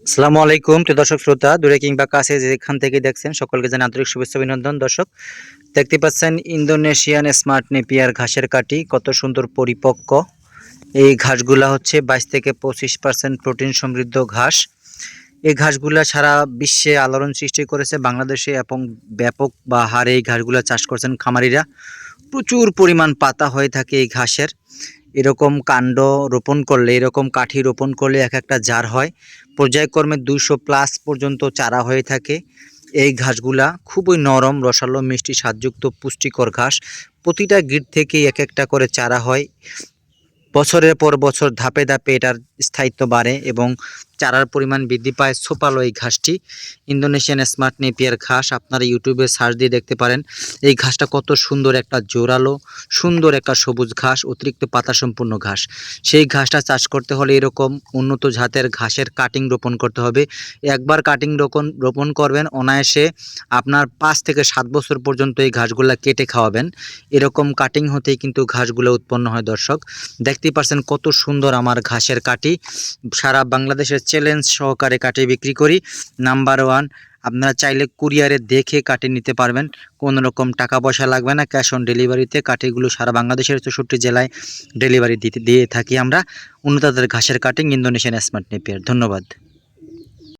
আসসালামু আলাইকুম প্রিয় দর্শক শ্রোতা, দূরে কিংবা কাছে যেখান থেকে দেখছেন সকলকে জানাই আন্তরিক শুভেচ্ছা অভিনন্দন। দর্শক, দেখতে পাচ্ছেন ইন্দোনেশিয়ান স্মার্ট নেপিয়ার ঘাসের কাঠি, কত সুন্দর পরিপক্ক। এই ঘাসগুলা হচ্ছে 22 থেকে 25% প্রোটিন সমৃদ্ধ ঘাস। এই ঘাসগুলা সারা বিশ্বে আলোড়ন সৃষ্টি করেছে। বাংলাদেশে এবং ব্যাপক বা হারে এই ঘাসগুলা চাষ করছেন খামারিরা। প্রচুর পরিমাণ পাতা হয়ে থাকে এই ঘাসের। এরকম কাণ্ড রোপণ করলে, এরকম কাঠি রোপণ করলে এক একটা জার হয়। পর্যায়ক্রমে 200+ পর্যন্ত চারা হয়ে থাকে। এই ঘাসগুলা খুবই নরম, রসালো, মিষ্টি, স্বাদযুক্ত, পুষ্টিকর ঘাস। প্রতিটা গিট থেকেই এক একটা করে চারা হয়। বছরের পর বছর ধাপে ধাপে এটার স্থায়িত্ব বাড়ে এবং চারার পরিমাণ বৃদ্ধি পায়। সোপালো এই ঘাসটি, ইন্দোনেশিয়ান স্মার্ট নেপিয়ার ঘাস। আপনারা ইউটিউবে সার্চ দিয়ে দেখতে পারেন এই ঘাসটা কত সুন্দর, একটা জোরালো সুন্দর একটা সবুজ ঘাস, অতিরিক্ত পাতা সম্পূর্ণ ঘাস। সেই ঘাসটা চাষ করতে হলে এরকম উন্নত জাতের ঘাসের কাটিং রোপণ করতে হবে। একবার কাটিং রোপণ করবেন, অনায়াসে আপনার 5 থেকে 7 বছর পর্যন্ত এই ঘাসগুলা কেটে খাওয়াবেন। এরকম কাটিং হতেই কিন্তু ঘাসগুলো উৎপন্ন হয়। দর্শক, দেখতেই পাচ্ছেন কত সুন্দর আমার ঘাসের কাঠি। সারা বাংলাদেশের চ্যালেঞ্জ সহকারে কাঠি বিক্রি করি, নাম্বার 1। আপনারা চাইলে কুরিয়ারে দেখে কাঠি নিতে পারবেন, কোনো রকম টাকা পয়সা লাগবে না। ক্যাশ অন ডেলিভারিতে কাঠিগুলো সারা বাংলাদেশের 64 জেলায় ডেলিভারি দিয়ে থাকি আমরা। উন্নত জাতের ঘাসের কাটিং, ইন্দোনেশিয়ান স্মার্ট নেপিয়ার। ধন্যবাদ।